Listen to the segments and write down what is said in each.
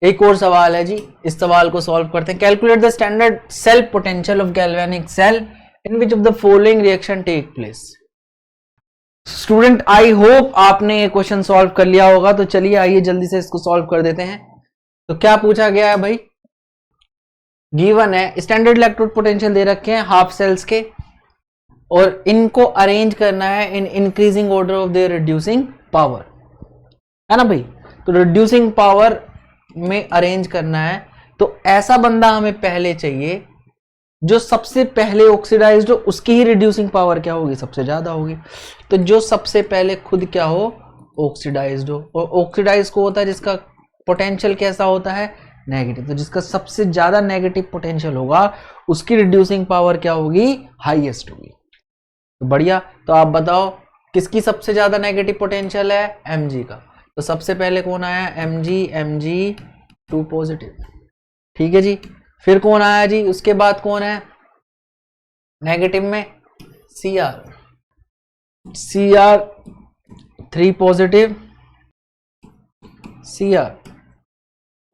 एक और सवाल है जी, इस सवाल को सॉल्व करते हैं। Calculate the standard cell potential of galvanic cell in which of the following reaction take place. Student I hope आपने ये क्वेश्चन सॉल्व कर लिया होगा, तो चलिए आइए जल्दी से इसको सॉल्व कर देते हैं। तो क्या पूछा गया है भाई, गिवन है स्टैंडर्ड इलेक्ट्रोड पोटेंशियल दे रखे हैं हाफ सेल्स के, और इनको अरेंज करना है in increasing order of their reducing power, है ना भाई। तो रिड्यूसिंग पावर में अरेंज करना है, तो ऐसा बंदा हमें पहले चाहिए जो सबसे पहले ऑक्सीडाइज्ड हो, उसकी ही रिड्यूसिंग पावर क्या होगी, सबसे ज्यादा होगी। तो जो सबसे पहले खुद क्या हो, ऑक्सीडाइज्ड हो, और ऑक्सीडाइज को होता है जिसका पोटेंशियल कैसा होता है, नेगेटिव। तो जिसका सबसे ज्यादा नेगेटिव पोटेंशियल होगा उसकी रिड्यूसिंग पावर क्या होगी, हाईएस्ट होगी। तो बढ़िया, तो आप बताओ किसकी सबसे ज्यादा नेगेटिव पोटेंशियल है, Mg का। तो सबसे पहले कौन आया, Mg2 पॉजिटिव, ठीक है जी। फिर कौन आया जी, उसके बाद कौन है नेगेटिव में, Cr3 पॉजिटिव, Cr।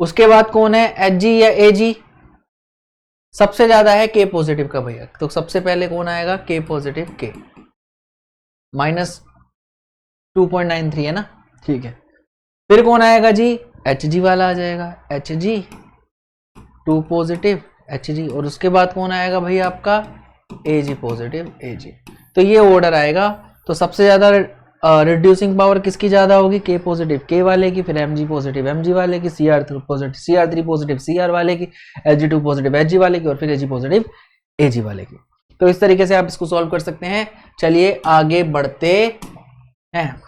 उसके बाद कौन है, Hg या Ag, सबसे ज्यादा है K पॉजिटिव का भैया। तो सबसे पहले कौन आएगा, K पॉजिटिव, K -2.93 है ना, ठीक है। फिर कौन आएगा जी, Hg वाला आ जाएगा, Hg2 पॉजिटिव, Hg। और उसके बाद कौन आएगा भाई आपका, Ag पॉजिटिव, Ag। तो ये ऑर्डर आएगा। तो सबसे ज्यादा रिड्यूसिंग पावर किसकी ज्यादा होगी, K पॉजिटिव K वाले की, फिर Mg पॉजिटिव Mg वाले की, Cr3 पॉजिटिव Cr वाले की, Hg2 पॉजिटिव Hg वाले की, और फिर Ag पॉजिटिव Ag वाले की। तो इस तरीके से आप इसको सॉल्व कर सकते हैं। चलिए आगे बढ़ते हैं,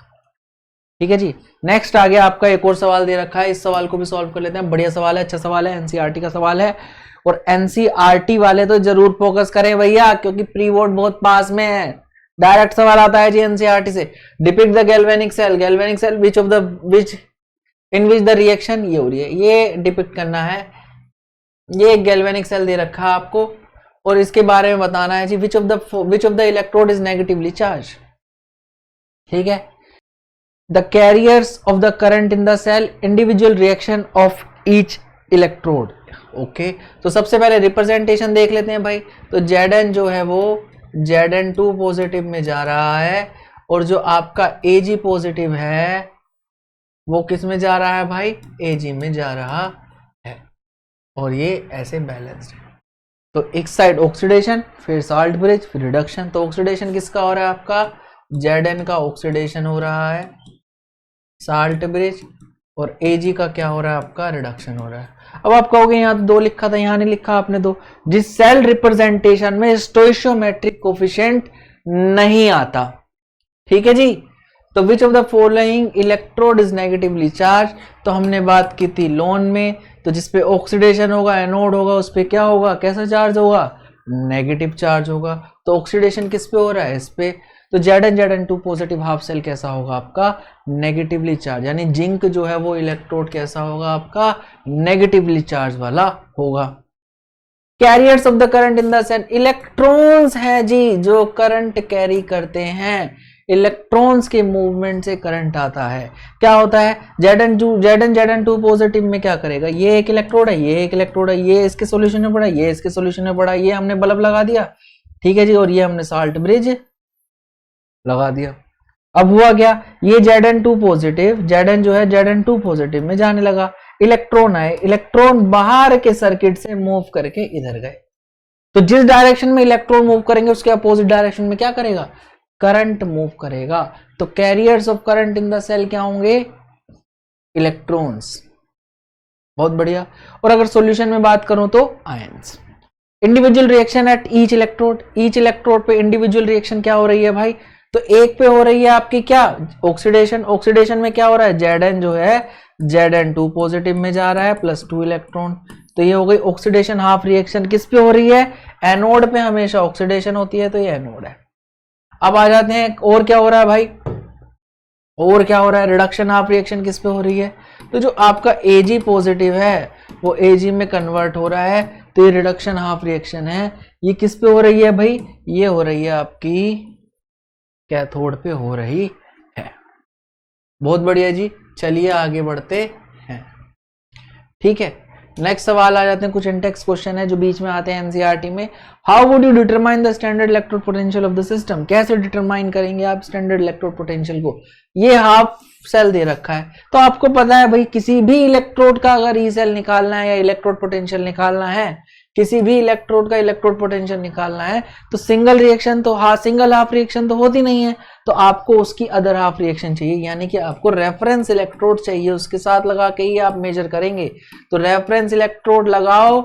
ठीक है जी। नेक्स्ट आ गया आपका एक और सवाल दे रखा है, इस सवाल को भी सॉल्व कर लेते हैं। बढ़िया सवाल है, अच्छा सवाल है, एनसीईआरटी का सवाल है। और एनसीईआरटी वाले तो जरूर फोकस करें भैया, क्योंकि प्री बोर्ड बहुत पास में है। डायरेक्ट सवाल आता है जी एनसीईआरटी से, depict the galvanic cell which of the which in which the reaction, ये हो रही है, ये डिपिक्ट करना है। ये एक गैल्वेनिक सेल दे रखा है आपको, और इसके बारे में बताना है जी which of the electrode is negatively charged, ठीक है। The carriers of the current in the cell, individual reaction of each electrode, okay. तो सबसे पहले रिप्रेजेंटेशन देख लेते हैं भाई। तो Zn जो है वो Zn2 पॉजिटिव में जा रहा है, और जो आपका Ag पॉजिटिव है वो किस में जा रहा है भाई, Ag में जा रहा है, और ये ऐसे बैलेंस्ड है। तो एक साइड ऑक्सीडेशन, फिर साल्ट ब्रिज, फिर रिडक्शन। तो ऑक्सीडेशन किसका हो रहा है आपका, Zn का ऑक्सीडेशन हो रहा है, साल्ट ब्रिज, और Ag का क्या हो रहा है आपका, रिडक्शन हो रहा है। अब आप कहोगे यहाँ तो 2 लिखा था, यहाँ नहीं लिखा आपने 2। जिस सेल रिप्रेजेंटेशन में स्टोइशियोमेट्रिक कोफिशिएंट नहीं आता, ठीक है जी। तो विच of the following electrode is negatively charge, तो हमने बात की थी लोन में। तो जिसपे ऑक्सीडेशन होगा, एनोड होगा, उस पे क्या होगा, कैसा चार्ज होगा, नेगेटिव चार्ज होगा। तो ऑक्सीडेशन किस पे हो रहा है, इस पे। तो Zn2 पॉजिटिव हाफ सेल कैसा होगा आपका, नेगेटिवली चार्ज, यानी जिंक जो है वो इलेक्ट्रोड कैसा होगा आपका, नेगेटिवली चार्ज वाला होगा। Carriers of the current in the cell, electrons हैं जी जो करंट कैरी करते हैं। इलेक्ट्रॉन्स के मूवमेंट से करंट आता है। क्या होता है, Zn2 पॉजिटिव में क्या करेगा, ये एक इलेक्ट्रोड है, ये एक इलेक्ट्रोड है, ये इसके सॉल्यूशन में पड़ा, ये इसके सॉल्यूशन में पड़ा, ये हमने बल्ब लगा दिया, ठीक है जी, और ये हमने साल्ट ब्रिज लगा दिया। अब हुआ क्या, ये Zn2 पॉजिटिव, Zn जो है Zn2 पॉजिटिव में जाने लगा। इलेक्ट्रॉन आए, इलेक्ट्रॉन बाहर के सर्किट से मूव करके इधर गए। तो जिस डायरेक्शन में इलेक्ट्रॉन मूव करेंगे उसके अपोजिट डायरेक्शन में क्या करेगा, करंट मूव करेगा। तो carriers of current in the cell क्या होंगे, इलेक्ट्रॉन्स। बहुत बढ़िया। और अगर सॉल्यूशन में बात करूं तो ions. Individual reaction at each electrode पे इंडिविजुअल रिएक्शन क्या हो रही है भाई, तो एक पे हो रही है आपकी क्या, ऑक्सीडेशन में क्या हो रहा है, Zn जो है Zn2 पॉजिटिव में जा रहा है +2 इलेक्ट्रॉन। तो ये हो गई ऑक्सीडेशन हाफ रिएक्शन, किस पे हो रही है, एनोड पे हमेशा ऑक्सीडेशन होती है, तो ये एनोड है। अब आ जाते हैं और क्या हो रहा है भाई, और क्या हो रहा है, रिडक्शन हाफ रिएक्शन किस पे हो रही है, तो जो आपका Ag पॉजिटिव है वो Ag में कन्वर्ट हो रहा है, तो ये रिडक्शन हाफ रिएक्शन है। ये किस पे हो रही है भाई, ये हो रही है आपकी कैथोड पे हो रही है। बहुत बढ़िया जी, चलिए आगे बढ़ते हैं। ठीक है, नेक्स्ट सवाल आ जाते हैं, कुछ इंटेक्स क्वेश्चन है जो बीच में आते हैं एनसीईआरटी में। How would you determine the standard electrode potential of the system, कैसे डिटरमाइन करेंगे आप स्टैंडर्ड इलेक्ट्रोड पोटेंशियल को। ये हाफ सेल दे रखा है, तो आपको पता है भाई किसी भी इलेक्ट्रोड का अगर ई सेल निकालना है या इलेक्ट्रोड पोटेंशियल निकालना है, किसी भी इलेक्ट्रोड का इलेक्ट्रोड पोटेंशियल निकालना है, तो सिंगल रिएक्शन तो सिंगल हाफ रिएक्शन तो होती नहीं है, तो आपको उसकी अदर हाफ रिएक्शन चाहिए, यानी कि आपको रेफरेंस इलेक्ट्रोड चाहिए, उसके साथ लगा के ही आप मेजर करेंगे। तो रेफरेंस इलेक्ट्रोड लगाओ,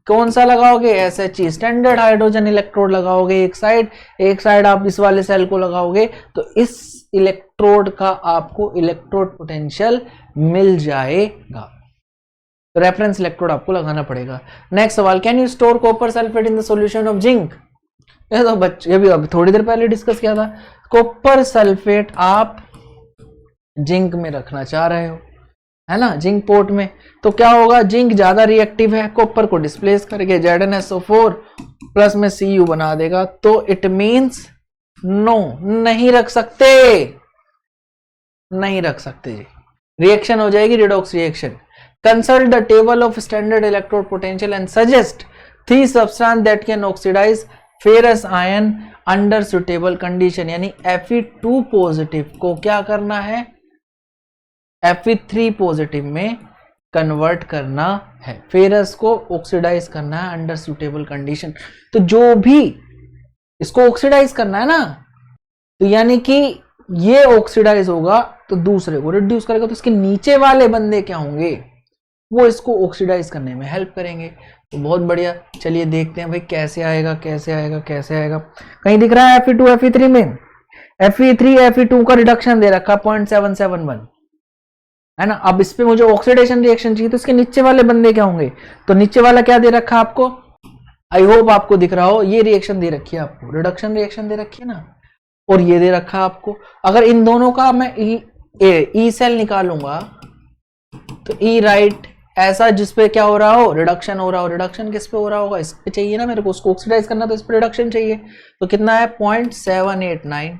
कौन सा लगाओगे, SHE स्टैंडर्ड हाइड्रोजन इलेक्ट्रोड लगाओगे एक साइड आप इस वाले सेल को लगाओगे, तो इस इलेक्ट्रोड का आपको इलेक्ट्रोड पोटेंशियल मिल जाएगा। रेफरेंस इलेक्ट्रोड आपको लगाना पड़ेगा। नेक्स्ट सवाल, can you store copper sulphate in the solution of zinc. ये तो बच्चे, ये भी अभी थोड़ी देर पहले डिस्कस किया था। कॉपर सल्फेट आप जिंक में रखना चाह रहे हो, है ना, जिंक पोर्ट में, तो क्या होगा, जिंक ज्यादा रिएक्टिव है, कॉपर को डिस्प्लेस करके ZnSO4 प्लस में Cu बना देगा, तो इट मींस नो, नहीं रख सकते जी, रिएक्शन हो जाएगी redox reaction. Consult the table of standard electrode potential and suggest 3 substance that can oxidize ferrous ion under suitable condition। यानी Fe2 पॉजिटिव को क्या करना है, Fe3 पॉजिटिव में कन्वर्ट करना है, फेरस को ऑक्सीडाइज करना है अंडर सुटेबल कंडीशन। तो जो भी इसको ऑक्सीडाइज करना है ना, तो यानी कि ये ऑक्सीडाइज होगा तो दूसरे को रिड्यूस करेगा, तो इसके नीचे वाले बंदे क्या होंगे, वो इसको ऑक्सीडाइज करने में हेल्प करेंगे। तो बहुत बढ़िया, चलिए देखते हैं भाई कैसे आएगा। कहीं दिख रहा है Fe2 Fe3 में, Fe3 Fe2 का रिडक्शन दे रखा 0.771, है ना। अब इस पे मुझे ऑक्सीडेशन रिएक्शन चाहिए, तो इसके नीचे वाले बंदे क्या होंगे, तो नीचे वाला क्या दे रखा आपको, आई होप आपको दिख रहा हो, ये रिएक्शन दे रखी है आपको, रिडक्शन रिएक्शन दे रखी है ना, और ये दे रखा आपको। अगर इन दोनों का मैं ई सेल निकालूंगा, तो ई राइट ऐसा जिसपे क्या हो रहा हो, रिडक्शन हो रहा हो, रिडक्शन किस पे हो रहा होगा, इस पे चाहिए ना मेरे को, उसको ऑक्सीडाइज करना, तो इस पे रिडक्शन चाहिए, तो कितना है 0.789।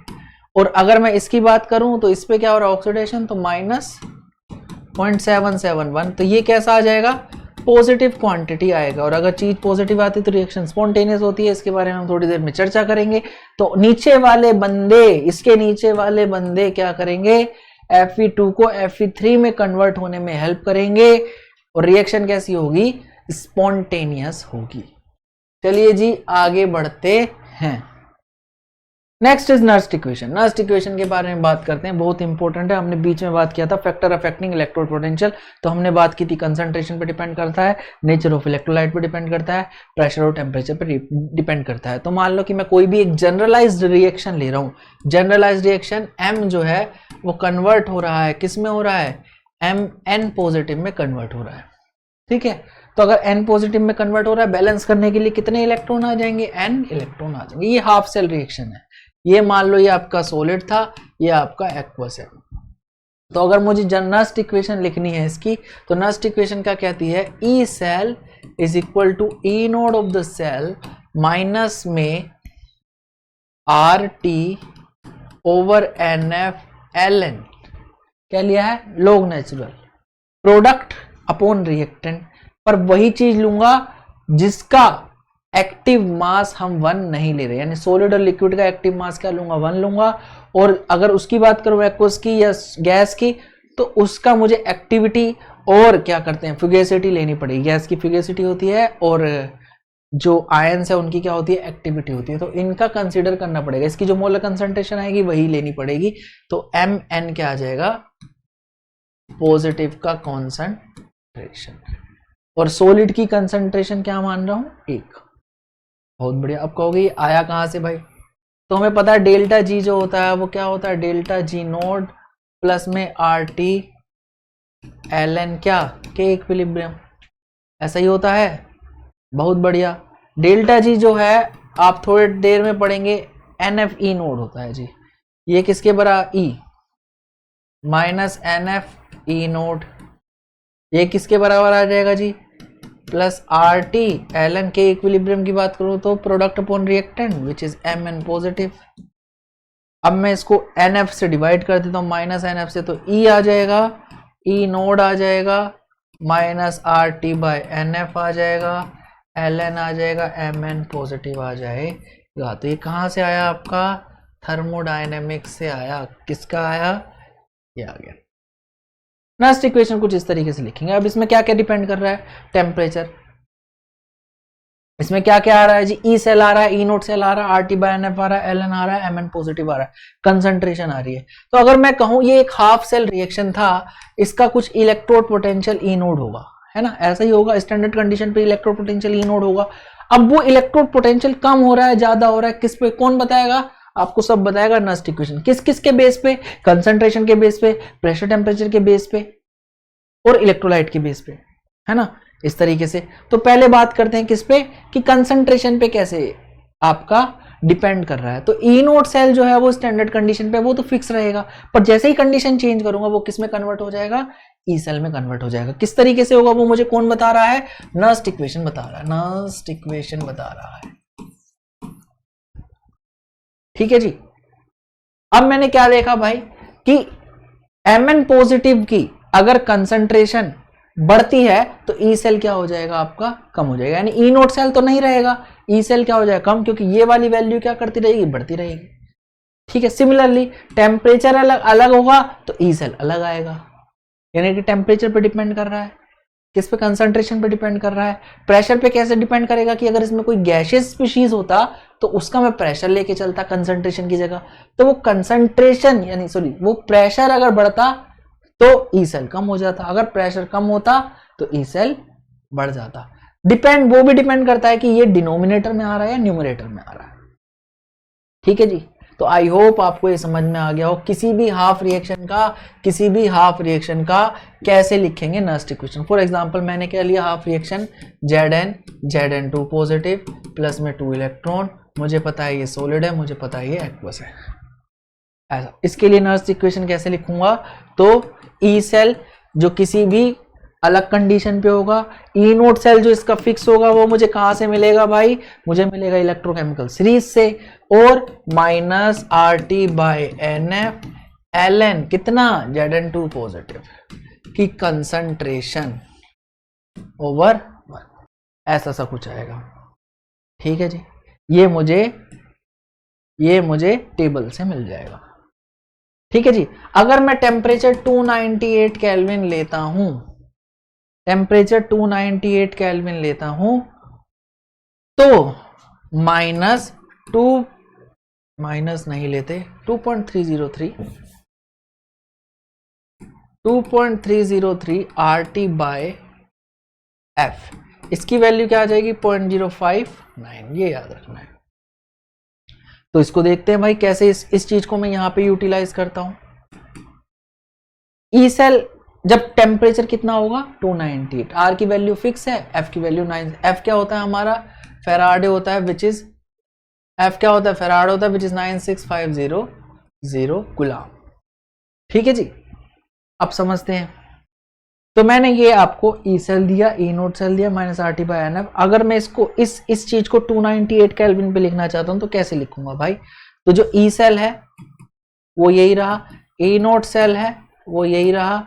और अगर मैं इसकी बात करूं तो इस पे क्या हो रहा है ऑक्सीडेशन, तो -0.771। तो ये कैसा आ जाएगा, पॉजिटिव क्वांटिटी आएगा। और अगर चीज पॉजिटिव आती है तो रिएक्शन स्पॉन्टेनियस होती है, इसके बारे में हम थोड़ी देर में चर्चा करेंगे। तो नीचे वाले बंदे, इसके नीचे वाले बंदे क्या करेंगे, Fe2 को Fe3 में कन्वर्ट होने में हेल्प करेंगे, और रिएक्शन कैसी होगी, स्पॉन्टेनियस होगी। चलिए जी आगे बढ़ते हैं। Next is Nernst equation. Nernst equation के बारे में बात करते हैं, बहुत इंपॉर्टेंट है। हमने बीच में बात किया था फैक्टर अफेक्टिंग इलेक्ट्रोड पोटेंशियल, तो हमने बात की थी कंसंट्रेशन पे डिपेंड करता है, नेचर ऑफ इलेक्ट्रोलाइट पे डिपेंड करता है, प्रेशर और टेम्परेचर पे डिपेंड करता है। तो मान लो कि मैं कोई भी एक जनरलाइज्ड रिएक्शन ले रहा हूँ, जनरलाइज्ड रिएक्शन M जो है वो कन्वर्ट हो रहा है, किस में हो रहा है, N पॉजिटिव में कन्वर्ट हो रहा है, ठीक है। तो अगर N पॉजिटिव में कन्वर्ट हो रहा है, बैलेंस करने के लिए कितने इलेक्ट्रॉन आ जाएंगे, N इलेक्ट्रॉन आ जाएंगे। ये हाफ सेल रिएक्शन है। ये मान लो ये आपका सॉलिड था, ये आपका एक्वस है। तो अगर मुझे नस्ट इक्वेशन लिखनी है इसकी, तो नस्ट इक्वेशन क्या कहती है, E cell is equal to E naught of the cell minus में RT ओवर NF ln, क्या लिया है, log natural, product upon reactant. पर वही चीज लूंगा जिसका एक्टिव मास हम 1 नहीं ले रहे, यानी सॉलिड और लिक्विड का एक्टिव मास क्या लूंगा, 1 लूंगा। और अगर उसकी बात करूं एक्वस की या गैस की, तो उसका मुझे एक्टिविटी और क्या करते हैं, फ्यूगेसिटी लेनी पड़ेगी। गैस की फ्यूगेसिटी होती है और जो आयंस है उनकी क्या होती है, एक्टिविटी होती है। तो इनका कंसीडर करना पड़ेगा, इसकी जो मोलर कंसंट्रेशन आएगी वही लेनी पड़ेगी। तो Mn क्या आ जाएगा, पॉजिटिव का कॉन्सेंट्रेशन, और सॉलिड की कंसंट्रेशन क्या मान रहा हूं, 1। बहुत बढ़िया। अब कहोगे आया कहां से भाई, तो हमें पता है डेल्टा जी जो होता है वो क्या होता है, डेल्टा जी नोड प्लस में RT ln क्या, के इक्विलिब्रियम, ऐसा ही होता है। बहुत बढ़िया। डेल्टा जी जो है आप थोड़ी देर में पढ़ेंगे, NFE नोड होता है जी, ये किसके बराबर, E माइनस NFE नोड, ये किसके बराबर आ जाएगा जी, प्लस RT ln के इक्विलिब्रियम की बात करूं तो product upon reactant which is Mn positive. अब मैं इसको NF से डिवाइड कर देता हूं, माइनस NF से, तो E आ जाएगा, E नोड आ जाएगा minus R T by N F आ जाएगा, एल एन आ जाएगा, एम एन पॉजिटिव आ जाएगा। तो ये कहाँ से आया आपका? थर्मोडायनेमिक्स से आया। किसका आया? ये आ गया। नेक्स्ट इक्वेशन कुछ इस तरीके से लिखेंगे। अब इसमें क्या क्या डिपेंड कर रहा है? टेम्परेचर। इसमें क्या क्या आ रहा है जी? ई सेल आ रहा है, ई नोट सेल आ रहा है, R T by N F आ रहा है, एल एन आ रहा है, एम एन पॉजिटिव आ रहा है, कंसंट्रेशन आ रही है। तो अगर मैं कहूं ये एक हाफ सेल रिएक्शन था, इसका कुछ इलेक्ट्रोड पोटेंशियल ई नोड होगा, है ना, ऐसा ही होगा स्टैंडर्ड कंडीशन पे, इलेक्ट्रोड पोटेंशियल ई नोड होगा। अब वो इलेक्ट्रोड पोटेंशियल कम हो रहा है, ज्यादा हो रहा है, किस पे? कौन बताएगा? आपको सब बताएगा नस्ट इक्वेशन। किस किस के बेस पे? कंसंट्रेशन के बेस पे, प्रेशर टेम्परेचर के बेस पे और इलेक्ट्रोलाइट के बेस पे, है ना, इस तरीके से। तो पहले बात करते हैं किस पे? कि कंसंट्रेशन पे कैसे आपका डिपेंड कर रहा है। तो ई नोट सेल जो है वो स्टैंडर्ड कंडीशन पे वो तो फिक्स रहेगा, पर जैसे ही कंडीशन चेंज करूंगा वो किस में कन्वर्ट हो जाएगा? ई सेल में कन्वर्ट हो जाएगा। किस तरीके से होगा वो मुझे कौन बता रहा है? नस्ट इक्वेशन बता रहा है, नस्ट इक्वेशन बता रहा है। ठीक है जी। अब मैंने क्या देखा भाई कि Mn पॉजिटिव की अगर कंसंट्रेशन बढ़ती है तो ई सेल क्या हो जाएगा आपका? कम हो जाएगा, यानी ई नोट सेल तो नहीं रहेगा, ई सेल क्या हो जाएगा? कम, क्योंकि ये वाली वैल्यू क्या करती रहेगी? बढ़ती रहेगी। ठीक है। सिमिलरली टेम्परेचर अलग अलग होगा तो ई सेल अलग आएगा, यानी कि टेम्परेचर पे डिपेंड कर रहा है। किस पे? कंसंट्रेशन पे डिपेंड कर रहा है। प्रेशर पे कैसे डिपेंड करेगा? कि अगर इसमें कोई गैसियस स्पीशीज होता तो उसका मैं प्रेशर लेके चलता कंसंट्रेशन की जगह, तो वो कंसंट्रेशन यानी सॉरी वो प्रेशर अगर बढ़ता तो ई सेल कम हो जाता, अगर प्रेशर कम होता तो ई सेल बढ़ जाता। डिपेंड, वो भी डिपेंड करता है कि ये डिनोमिनेटर में आ रहा है या न्यूमरेटर में आ रहा है। ठीक है जी। तो आई होप आपको ये समझ में आ गया हो किसी भी हाफ रिएक्शन का कैसे लिखेंगे नस्ट इक्वेशन। फॉर एग्जांपल मैंने क्या लिया? Half reaction Zn2 positive plus में 2 इलेक्ट्रॉन, मुझे पता है ये सॉलिड है, मुझे पता है ये एक्वस है, ऐसा। इसके लिए नस्ट इक्वेशन कैसे लिखूंगा? तो ई सेल जो किसी भी अलग कंडीशन पे होगा, ई नोट सेल जो इसका फिक्स होगा वो मुझे कहां से मिलेगा भाई? मुझे मिलेगा इलेक्ट्रोकेमिकल सीरीज से, और minus R T by N F L N कितना? Zn2 पॉजिटिव की कंसंट्रेशन ओवर 1, ऐसा सा कुछ आएगा। ठीक है जी। ये मुझे टेबल से मिल जाएगा। ठीक है जी। अगर मैं टेम्परेचर 298 केल्विन लेता हूं, टेम्परेचर 298 केल्विन लेता हूं तो माइनस नहीं लेते, 2.303 RT बाय एफ, इसकी वैल्यू क्या आ जाएगी? 0.059, ये याद रखना है। तो इसको देखते हैं भाई कैसे इस चीज को मैं यहां पे यूटिलाइज करता हूं। ई सेल जब टेम्परेचर कितना होगा? 298, आर की वैल्यू फिक्स है, एफ की वैल्यू 9, एफ क्या होता है हमारा? फेराडे होता है, विच इज एफ क्या होता है? फेराडे होता है, विच इज 96500 गुलाम। ठीक है जी। अब समझते हैं। तो मैंने ये आपको ई सेल दिया, ई नोट सेल दिया, minus R T by N F. अगर मैं इसको इस चीज को 298 केल्विन पे लिखना चाहता हूं तो कैसे लिखूंगा भाई? तो जो ई सेल है वो यही रहा, ई नोट सेल है वो यही रहा,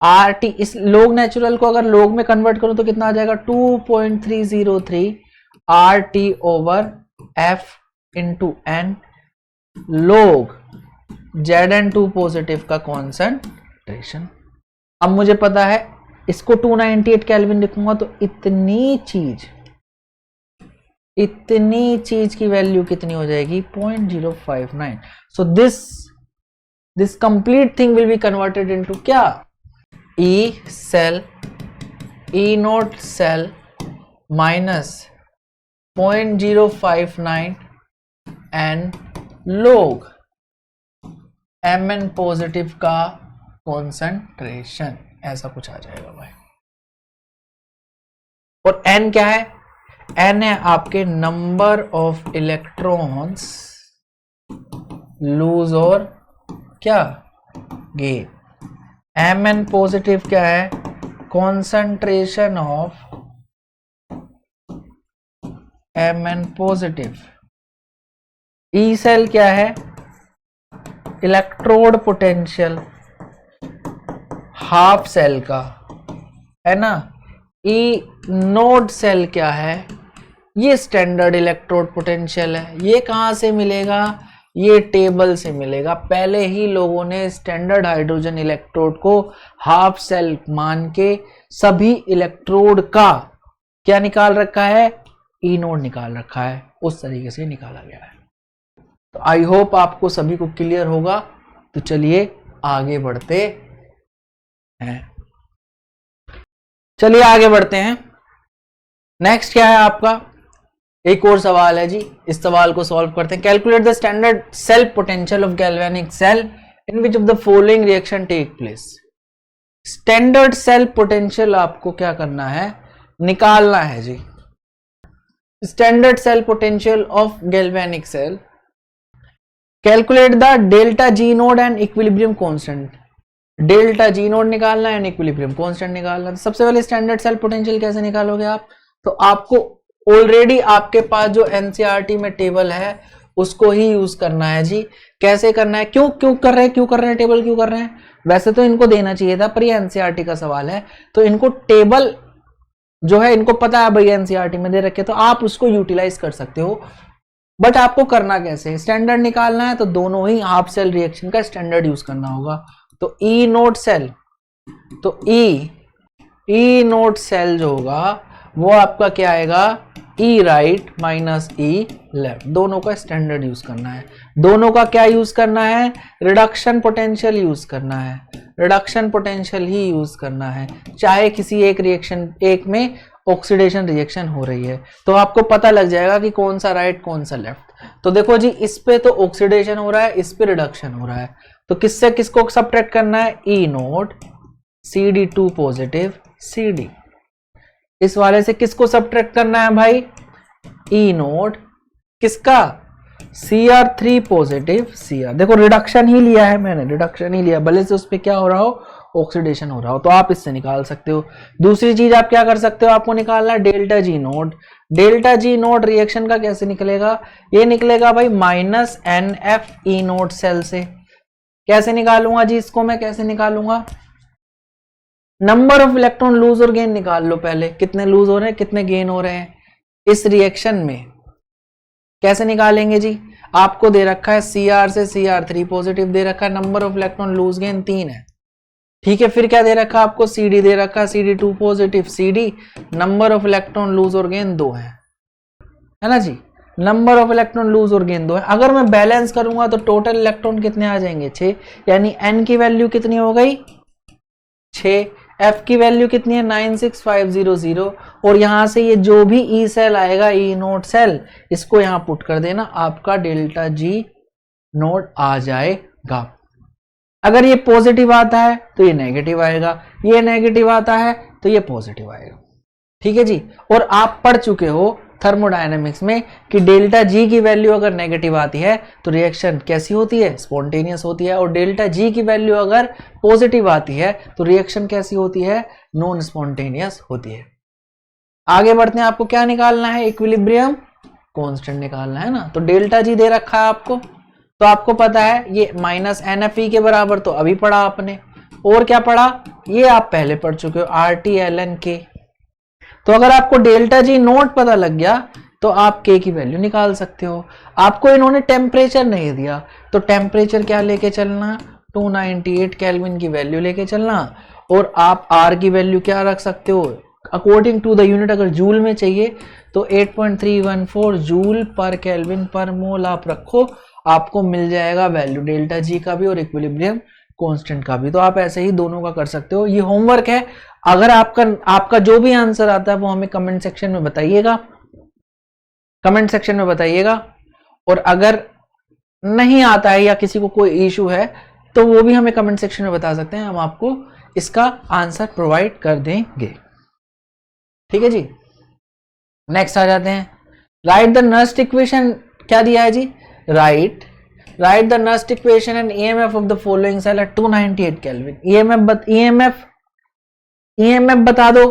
आर टी, इस लोग नेचुरल को अगर लोग में कन्वर्ट करूं तो कितना आ जाएगा? 2.303 R T over F into N log Zn2 positive का कॉन्सेंट्रेशन। अब मुझे पता है इसको 298 केल्विन लिखूंगा तो इतनी चीज की वैल्यू कितनी हो जाएगी? 0.059। So this complete thing will be converted into क्या? ई सेल, ई नोट सेल माइनस 0.059 एन लोग Mn पॉजिटिव का कॉन्सेंट्रेशन, ऐसा कुछ आ जाएगा भाई। और n क्या है? n है आपके नंबर ऑफ इलेक्ट्रॉन्स लूज और क्या गेन। Mn पॉजिटिव क्या है? Concentration of Mn positive. E cell क्या है? इलेक्ट्रोड पोटेंशियल हाफ सेल का है ना। ई नोड सेल क्या है, ये स्टैंडर्ड इलेक्ट्रोड पोटेंशियल है। ये कहाँ से मिलेगा, ये टेबल से मिलेगा। पहले ही लोगों ने स्टैंडर्ड हाइड्रोजन इलेक्ट्रोड को हाफ सेल मान के सभी इलेक्ट्रोड का क्या निकाल रखा है, ई नोड निकाल रखा है, उस तरीके से निकाला गया है। तो आई होप आपको सभी को क्लियर होगा। तो चलिए आगे बढ़ते हैं, चलिए आगे बढ़ते हैं। नेक्स्ट क्या है आपका, एक और सवाल है जी, इस सवाल को सॉल्व करते हैं। Calculate the standard cell potential of galvanic cell in which of the following reaction take place. Standard cell potential आपको क्या करना है, निकालना है जी। Standard cell potential of galvanic cell, calculate the delta G naught and equilibrium constant. Delta G naught निकालना है, equilibrium constant निकालना है। सबसे पहले स्टैंडर्ड सेल पोटेंशियल कैसे निकालोगे आप, तो आपको ऑलरेडी आपके पास जो एनसीईआरटी में टेबल है उसको ही यूज करना है जी। कैसे करना है, क्यों कर रहे हैं टेबल क्यों कर रहे हैं, वैसे तो इनको देना चाहिए था पर ये एनसीईआरटी का सवाल है तो इनको टेबल जो है इनको पता है भाई एनसीईआरटी में दे रखे, तो आप उसको यूटिलाइज कर सकते हो। बट आपको करना कैसे, स्टैंडर्ड निकालना है तो दोनों ही हाफ सेल रिएक्शन का स्टैंडर्ड यूज करना होगा। तो ई नोड सेल, तो ई नोड सेल जो होगा वो आपका क्या आएगा, ई राइट माइनस ई लेफ्ट, दोनों का स्टैंडर्ड यूज करना है। दोनों का क्या यूज करना है, रिडक्शन पोटेंशियल यूज करना है, रिडक्शन पोटेंशियल ही यूज करना है, चाहे किसी एक रिएक्शन, एक में ऑक्सीडेशन रिएक्शन हो रही है तो आपको पता लग जाएगा कि कौन सा राइट कौन सा लेफ्ट। तो देखो जी, इस पे तो ऑक्सीडेशन हो रहा है, इस पे रिडक्शन हो रहा है, तो किससे किसको सब्ट्रैक्ट करना है, ई नोड CD2 पॉजिटिव CD, इस वाले से किसको सब्ट्रैक्ट करना है भाई, ई नोड किसका, Cr3 पॉजिटिव Cr। देखो रिडक्शन ही लिया है मैंने, रिडक्शन ही लिया, भले से उस पर क्या हो रहा हो, ऑक्सीडेशन हो रहा हो, तो आप इससे निकाल सकते हो। दूसरी चीज आप क्या कर सकते हो, आपको निकालना है delta G naught. Delta G naught reaction का कैसे निकलेगा, ये निकलेगा भाई minus NF E node cell से। कैसे निकालूंगा जी इसको, मैं कैसे निकालूंगा, नंबर ऑफ इलेक्ट्रॉन लूज और गेन निकाल लो पहले, कितने लूज हो रहे हैं कितने गेन हो रहे हैं इस रिएक्शन में। कैसे निकालेंगे जी, आपको दे रखा है Cr से Cr3 पॉजिटिव दे रखा है, number of electron loose gain 3 है, ठीक है। फिर क्या दे रखा है आपको, CD दे रखा है CD2 positive CD, number of electron lose और गेन 2 है ना जी, नंबर ऑफ इलेक्ट्रॉन लूज और गेन 2 है। अगर मैं बैलेंस करूंगा तो टोटल इलेक्ट्रॉन कितने आ जाएंगे, 6, यानी N की वैल्यू कितनी हो गई 6, F की वैल्यू कितनी है 96500, और यहां से ये जो भी ई सेल आएगा, ई नोड सेल, इसको यहां पुट कर देना, आपका डेल्टा जी नोड आ जाएगा। अगर ये पॉजिटिव आता है तो ये नेगेटिव आएगा, ये नेगेटिव आता है तो ये पॉजिटिव आएगा, ठीक है जी। और आप पढ़ चुके हो थर्मोडायनेमिक्स में कि डेल्टा जी की वैल्यू अगर नेगेटिव आती है तो रिएक्शन कैसी होती है, स्पॉन्टेनियस होती है, और डेल्टा जी की वैल्यू अगर पॉजिटिव आती है तो रिएक्शन कैसी होती है, नॉन स्पॉन्टेनियस होती है। आगे बढ़ते हैं, आपको क्या निकालना है, इक्विलिब्रियम कांस्टेंट निकालना है ना। तो डेल्टा जी दे रखा है आपको, तो आपको पता है ये माइनस NFE के बराबर, तो अभी पढ़ा आपने, और क्या पढ़ा, ये आप पहले पढ़ चुके हो RT/ln(k). तो अगर आपको डेल्टा जी नोट पता लग गया तो आप K की वैल्यू निकाल सकते हो। आपको इन्होंने टेम्परेचर नहीं दिया तो टेम्परेचर क्या लेके चलना, 298 केल्विन की वैल्यू लेके चलना, और आप R की वैल्यू क्या रख सकते हो अकॉर्डिंग टू द यूनिट, अगर जूल में चाहिए तो 8.314 जूल पर केल्विन पर मोल आप रखो, आपको मिल जाएगा वैल्यू डेल्टा जी का भी और इक्विलिब्रियम कांस्टेंट का भी। तो आप ऐसे ही दोनों का कर सकते हो, ये होमवर्क है। अगर आपका जो भी आंसर आता है वो हमें कमेंट सेक्शन में बताइएगा, कमेंट सेक्शन में बताइएगा, और अगर नहीं आता है या किसी को कोई इशू है तो वो भी हमें कमेंट सेक्शन में बता सकते हैं, हम आपको इसका आंसर प्रोवाइड कर देंगे, ठीक है जी। नेक्स्ट आ जाते हैं, राइट द नस्ट इक्वेशन, क्या दिया है जी, write the Nernst equation and EMF of the following cell at 298 kelvin. EMF बता दो,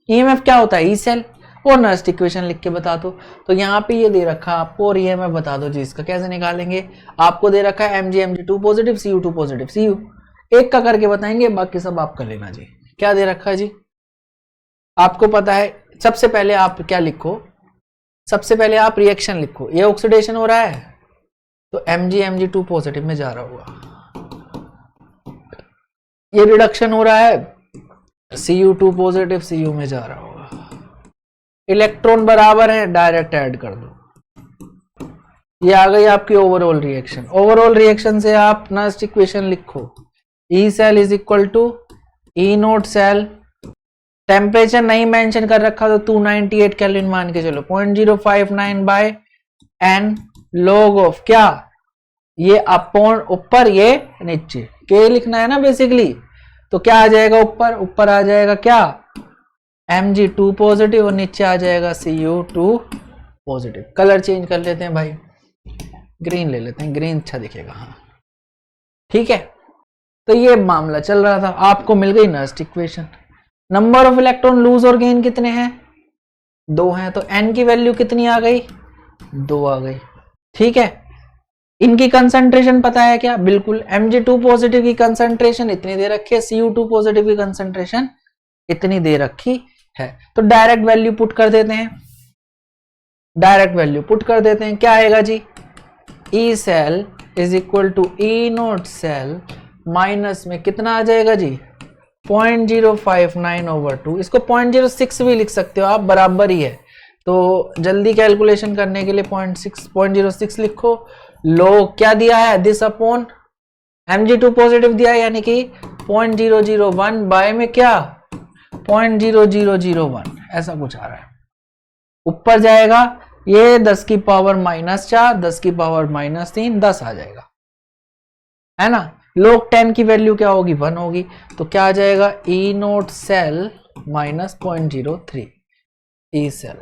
EMF क्या होता है, ई सेल, और नस्ट इक्वेशन लिख के बता दो। तो यहाँ पे ये दे रखा है आपको, और EMF बता दो जी, इसका कैसे निकालेंगे, आपको दे रखा है Mg2 positive Cu2 positive Cu, एक का करके बताएंगे, बाकी सब आप कर लेना जी। क्या दे रखा है जी, आपको पता है सबसे पहले आप क्या लिखो, सबसे पहले आप रिएक्शन लिखो। ये ऑक्सीडेशन हो रहा है तो Mg2 पॉजिटिव में जा रहा होगा, ये रिडक्शन हो रहा है Cu2 पॉजिटिव Cu में जा रहा होगा, इलेक्ट्रॉन बराबर है डायरेक्ट ऐड कर दो। ये आ गई आपकी ओवरऑल रिएक्शन। ओवरऑल रिएक्शन से आप नस्ट इक्वेशन लिखो, E cell is equal to E note cell, temperature नहीं मेंशन कर रखा तो 298 केल्विन मान के चलो, 0.059 बाय एन लॉग ऑफ क्या, ये अपॉन ऊपर ये नीचे, के लिखना है ना बेसिकली, तो क्या आ जाएगा ऊपर, ऊपर आ जाएगा क्या Mg2 पॉजिटिव और नीचे आ जाएगा Cu2 पॉजिटिव। कलर चेंज कर लेते हैं भाई, ग्रीन ले लेते हैं, ग्रीन अच्छा दिखेगा। हाँ ठीक है, तो ये मामला चल रहा था, आपको मिल गई Nernst equation. Number of electron lose और गेन कितने हैं, 2 हैं, तो n की वैल्यू कितनी आ गई, 2 आ गई। ठीक है, इनकी कंसंट्रेशन पता है क्या, बिल्कुल Mg2 पॉजिटिव की कंसंट्रेशन इतनी दे रखी है, Cu2 पॉजिटिव की कंसंट्रेशन इतनी दे रखी है, तो डायरेक्ट वैल्यू पुट कर देते हैं, डायरेक्ट वैल्यू पुट कर देते हैं। क्या आएगा जी, E cell is equal to E note cell minus में कितना आ जाएगा जी 0.059/2, इसको 0.06 भी लिख सकते हो आप, बराबर ही है, तो जल्दी कैलकुलेशन करने के लिए 0.06 लिखो। लोग क्या दिया है, दिस अपॉन Mg2 पॉजिटिव दिया है, यानी कि 0.001 बाय में क्या 0.0001 ऐसा कुछ आ रहा है। ऊपर जाएगा ये 10 की पावर -4, 10 की पावर -3, 10 आ जाएगा, है ना। log 10 की वैल्यू क्या होगी, 1 होगी, तो क्या आ जाएगा E note cell minus 0.03 E cell,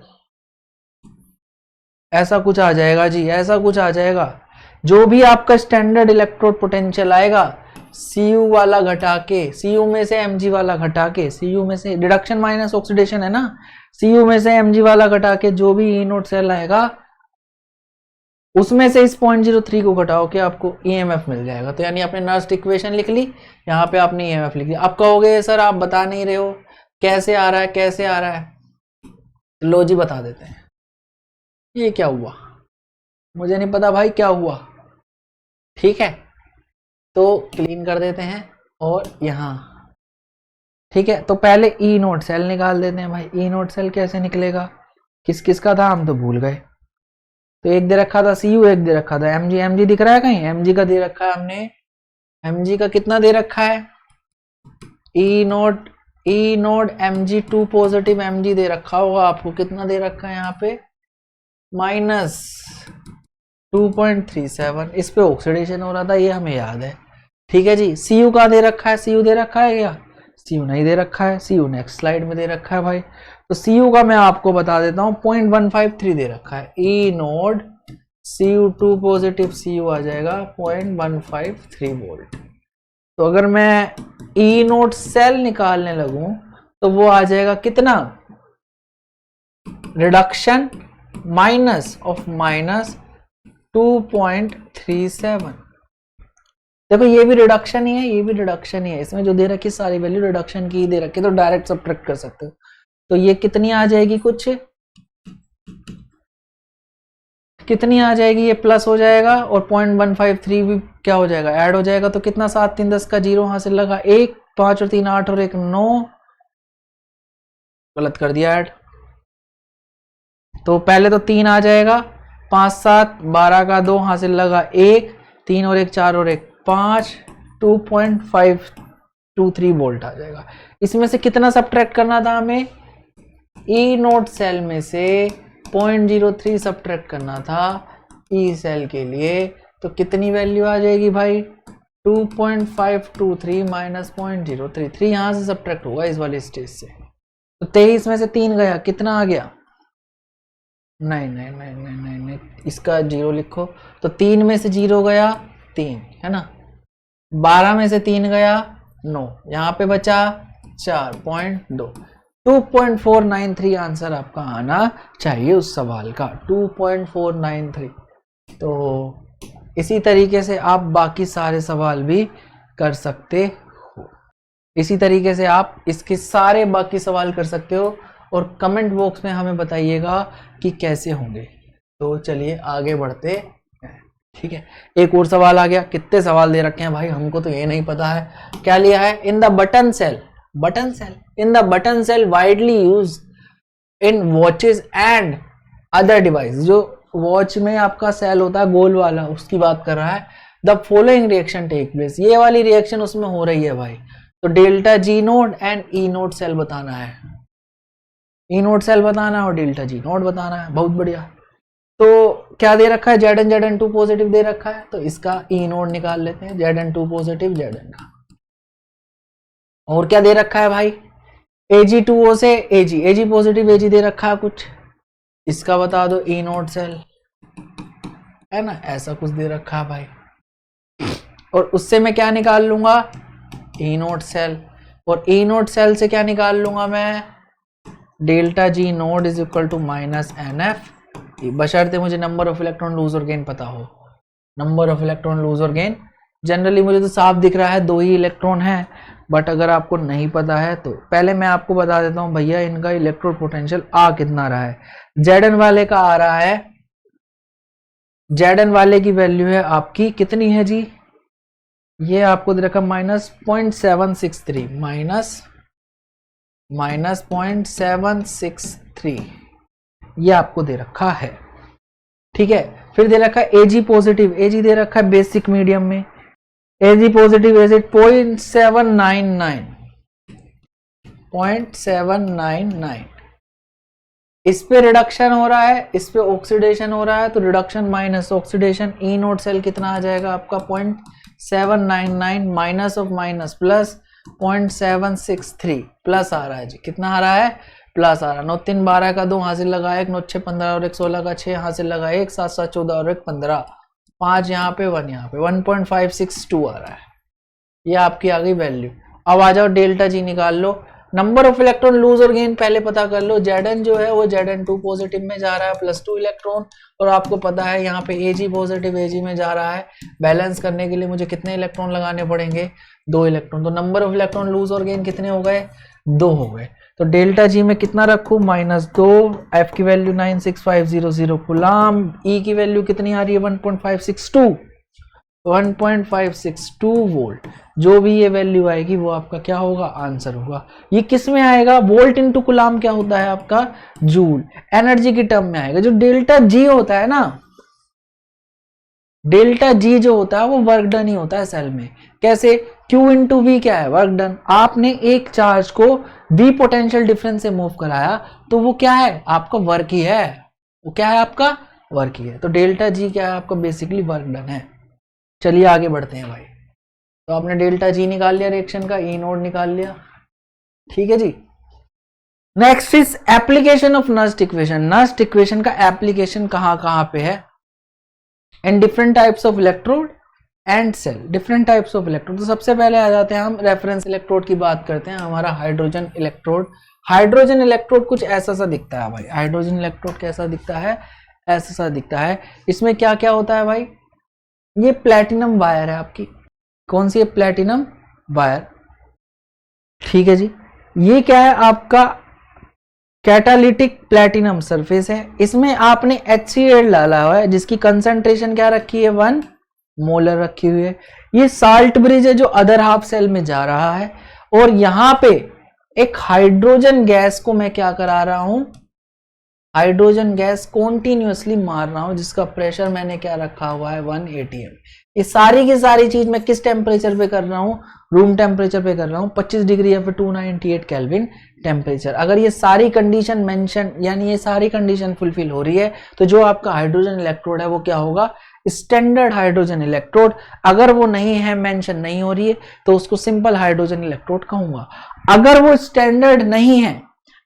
ऐसा कुछ आ जाएगा जी, ऐसा कुछ आ जाएगा। जो भी आपका स्टैंडर्ड इलेक्ट्रोड पोटेंशियल आएगा, Cu वाला घटा के, Cu में से Mg वाला घटा के, Cu में से रिडक्शन माइनस ऑक्सीडेशन है ना, Cu में से Mg वाला घटा के जो भी ई नोट सेल आएगा उसमें से इस 0.03 को घटाओ के आपको EMF मिल जाएगा। तो यानी आपने नस्ट इक्वेशन लिख ली, यहाँ पे आपने EMF लिख लिया। आप कहोगे सर आप बता नहीं रहे हो, कैसे आ रहा है, कैसे आ रहा है, लो जी बता देते हैं। ये क्या हुआ, मुझे नहीं पता भाई क्या हुआ, ठीक है, तो क्लीन कर देते हैं और यहाँ, ठीक है। तो पहले ई नोट सेल निकाल देते हैं भाई। ई नोट सेल कैसे निकलेगा, किस किस का था हम तो भूल गए। तो एक दे रखा था Cu, एक दे रखा था Mg। Mg दिख रहा है कहीं, Mg का दे रखा है हमने, Mg का कितना दे रखा है, ई नोट Mg2 पॉजिटिव Mg दे रखा होगा आपको, कितना दे रखा है यहाँ पे -2.37। इस पे ऑक्सीडेशन हो रहा था, ये हमें याद है, ठीक है जी। Cu का दे रखा है, Cu दे रखा है क्या, Cu नहीं दे रखा है, Cu नेक्स्ट स्लाइड में दे रखा है भाई। तो Cu का मैं आपको बता देता हूँ 0.153 दे रखा है, ई नोड Cu2 पॉजिटिव Cu आ जाएगा 0.153 वोल्ट। तो अगर मैं ई नोट सेल निकालने लगूं तो वो आ जाएगा कितना, रिडक्शन माइनस ऑफ -2.37। देखो ये भी रिडक्शन ही है, ये भी रिडक्शन ही है, इसमें जो दे रखी सारी वैल्यू रिडक्शन की दे रखी, तो डायरेक्ट सब्ट्रैक्ट कर सकते हो। तो ये कितनी आ जाएगी, कुछ कितनी आ जाएगी, ये प्लस हो जाएगा और 0.153 भी क्या हो जाएगा, ऐड हो जाएगा। तो कितना 7 3 10 का 0 हासिल लगा, 1 5 और 3 8 और 1 9, गलत कर दिया ऐड। तो पहले तो 3 आ जाएगा, 5 7 12 का 2 हासिल लगा 1, 3 और 1 4 और 1 5, 2.523 वोल्ट आ जाएगा। इसमें से कितना सब्ट्रैक्ट करना था हमें, ई नोट सेल में से 0.03 सब्ट्रैक्ट करना था ई सेल के लिए। तो कितनी वैल्यू आ जाएगी भाई, 2.523 माइनस 0.033 यहां से सब्ट्रैक्ट होगा इस वाले स्टेज से। तो 23 में से 3 गया, कितना आ गया, नहीं, इसका 0 लिखो। तो 3 में से 0 गया 3, है ना, 12 में से 3 गया 9, यहाँ पे बचा 4.2, 2.493 आंसर आपका आना चाहिए उस सवाल का, 2.493। तो इसी तरीके से आप बाकी सारे सवाल भी कर सकते हो, इसी तरीके से आप इसके सारे बाकी सवाल कर सकते हो और कमेंट बॉक्स में हमें बताइएगा कि कैसे होंगे। तो चलिए आगे बढ़ते हैं। ठीक है, एक और सवाल आ गया। कितने सवाल दे रखे हैं भाई, हमको तो ये नहीं पता है। क्या लिया है? In the button cell, in the button cell widely use in watches and other device. जो वॉच में आपका सेल होता है गोल वाला, उसकी बात कर रहा है। The following reaction take place, ये वाली रिएक्शन उसमें हो रही है भाई। तो delta G naught and E node cell बताना है, ई नोड सेल बताना है और डेल्टा जी नोड बताना है। बहुत बढ़िया। तो क्या दे रखा है? Zn2 पॉजिटिव दे रखा है, तो इसका ई नोड निकाल लेते हैं। Zn2 पॉजिटिव Zn का। और क्या दे रखा है भाई? Ag2O से Ag पॉजिटिव Ag दे रखा है कुछ, इसका बता दो ई नोड सेल, है ना, ऐसा कुछ दे रखा है भाई। और उससे मैं क्या निकाल लूंगा? E node cell. और ई नोड सेल से क्या निकाल लूंगा मैं? Delta G node is equal to minus N F, बशर्ते मुझे नंबर ऑफ इलेक्ट्रॉन लूज और गेन पता हो। नंबर ऑफ इलेक्ट्रॉन लूज और गेन जनरली मुझे तो साफ दिख रहा है, 2 ही इलेक्ट्रॉन है। बट अगर आपको नहीं पता है तो पहले मैं आपको बता देता हूं भैया, इनका इलेक्ट्रोड पोटेंशियल आ कितना रहा है। Zn वाले का आ रहा है, Zn वाले की वैल्यू है आपकी कितनी है जी? ये आपको दे रखा -0.763, माइनस 0.763, ये आपको दे रखा है। ठीक है, फिर दे रखा है Ag पॉजिटिव, Ag दे रखा है बेसिक मीडियम में। Ag पॉजिटिव एज 0.799, इस पे रिडक्शन हो रहा है, इस पे ऑक्सीडेशन हो रहा है। तो reduction minus oxidation, E node cell कितना आ जाएगा आपका? 0.799 minus of minus plus 0.763 plus आ रहा है जी। कितना आ रहा है? प्लस आ रहा है। 9 3 12 का 2 हासिल लगा 1, 9 6 15 और 1 16 का 6 हासिल लगा 1, 7 7 14 और 1 15, 5 यहाँ पे 1 यहाँ पे, 1.562 आ रहा है। ये आपकी आ गई वैल्यू। अब आ जाओ डेल्टा जी निकाल लो। नंबर ऑफ इलेक्ट्रॉन लूज और गेन पहले पता कर लो। Zn जो है वो Zn2 पॉजिटिव में जा रहा है +2 इलेक्ट्रॉन, और आपको पता है यहाँ पे Ag पॉजिटिव Ag में जा रहा है। बैलेंस करने के लिए मुझे कितने इलेक्ट्रॉन लगाने पड़ेंगे? 2 इलेक्ट्रॉन। तो नंबर ऑफ इलेक्ट्रॉन लूज और गेन कितने हो गए? 2 हो गए। तो डेल्टा जी में कितना रखूं? -2, एफ की वैल्यू 96500 कूलम, ई की वैल्यू कितनी आ रही है? 1.562 वोल्ट। जो भी ये वैल्यू आएगी वो आपका क्या होगा? आंसर होगा। ये किस में आएगा? वोल्ट इंटू कूलम क्या होता है आपका? जूल। एनर्जी की टर्म में आएगा। जो डेल्टा जी होता है ना, डेल्टा जी जो होता है वो वर्क डन ही होता है सेल में। कैसे? Q इंटू वी क्या है? Work done. आपने एक चार्ज को V पोटेंशियल डिफरेंस से मूव कराया, तो वो क्या है? आपका वर्क ही है। वो क्या है? आपका वर्क ही है। तो डेल्टा जी क्या है? आपका बेसिकली वर्क डन है। चलिए आगे बढ़ते हैं भाई। तो आपने डेल्टा जी निकाल लिया रिएक्शन का, ई नोड निकाल लिया। ठीक है जी। Next is application of Nernst equation. Nernst equation का एप्लीकेशन कहां पे है? And different types of electrode and cell. Different types of electrode. तो सबसे पहले आ जाते हैं हम रेफरेंस इलेक्ट्रोड की बात करते हैं। हमारा हाइड्रोजन इलेक्ट्रोड। हाइड्रोजन इलेक्ट्रोड कुछ ऐसा सा दिखता है भाई। हाइड्रोजन इलेक्ट्रोड कैसा दिखता है? ऐसा सा दिखता है। इसमें क्या क्या होता है भाई? ये प्लैटिनम वायर है आपकी। कौन सी है? Platinum wire. ठीक है जी। ये क्या है? आपका कैटालिटिक प्लैटिनम सरफेस है। इसमें आपने HCl डाला हुआ है, जिसकी कंसंट्रेशन क्या रखी है? 1 मोलर रखी हुई है। ये साल्ट ब्रिज है जो अदर हाफ सेल में जा रहा है, और यहां पे एक हाइड्रोजन गैस को मैं क्या करा रहा हूं? हाइड्रोजन गैस कॉन्टिन्यूअसली मार रहा हूं, जिसका प्रेशर मैंने क्या रखा हुआ है? 1 atm। ये सारी की सारी चीज मैं किस टेम्परेचर पे कर रहा हूं? रूम टेम्परेचर पे कर रहा हूं, 25 डिग्री या फिर 298 केल्विन टेम्परेचर। अगर ये सारी कंडीशन मेंशन, यानी ये सारी कंडीशन फुलफिल हो रही है, तो जो आपका हाइड्रोजन इलेक्ट्रोड है वो क्या होगा? Standard hydrogen electrode. अगर वो नहीं है, मेंशन नहीं हो रही है, तो उसको सिंपल हाइड्रोजन इलेक्ट्रोड कहूंगा। अगर वो स्टैंडर्ड नहीं है,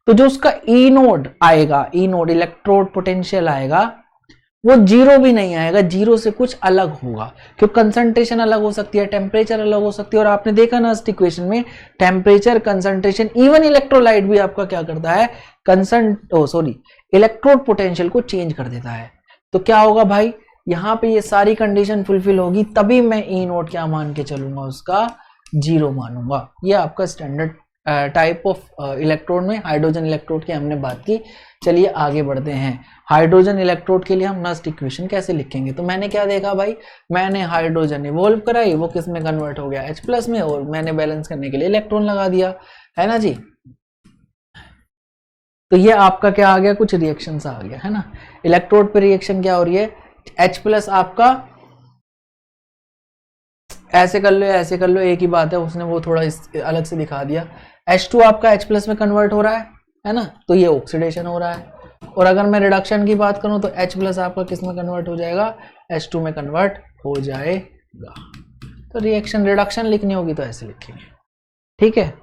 तो जो उसका ई नोड आएगा, ई नोड इलेक्ट्रोड पोटेंशियल आएगा, वो 0 भी नहीं आएगा, 0 से कुछ अलग होगा, क्योंकि कंसंट्रेशन अलग हो सकती है, टेम्परेचर अलग हो सकती है। और आपने देखा ना इस इक्वेशन में, टेम्परेचर, कंसंट्रेशन, इवन इलेक्ट्रोलाइट भी आपका क्या करता है? इलेक्ट्रोड पोटेंशियल को चेंज कर देता है। तो क्या होगा भाई? यहां पे ये सारी कंडीशन फुलफिल होगी, तभी मैं ई नोड क्या मान के चलूंगा? उसका 0 मानूंगा। ये आपका स्टैंडर्ड टाइप ऑफ इलेक्ट्रोड में हाइड्रोजन इलेक्ट्रोड की हमने बात की। चलिए आगे बढ़ते हैं। हाइड्रोजन इलेक्ट्रोड के लिए हम नस्ट इक्वेशन कैसे लिखेंगे? तो मैंने क्या देखा भाई, मैंने हाइड्रोजन इवॉल्व कराई, वो किस में कन्वर्ट हो गया H+ में, और मैंने बैलेंस करने के लिए इलेक्ट्रॉन लगा दिया, है ना जी। तो ये आपका क्या आ गया, कुछ रिएक्शन आ गया, है ना। इलेक्ट्रोड पे रिएक्शन क्या हो रही है, H+ आपका ऐसे कर लो ऐसे कर लो, एक ही बात है, उसने वो थोड़ा अलग से दिखा दिया। H2 आपका H+ में कन्वर्ट हो रहा है ना, तो ये ऑक्सीडेशन हो रहा है। और अगर मैं रिडक्शन की बात करूं तो H+ आपका किस में कन्वर्ट हो जाएगा, H2 में कन्वर्ट हो जाएगा। तो रिएक्शन रिडक्शन लिखनी होगी तो ऐसे लिखेंगे, ठीक है।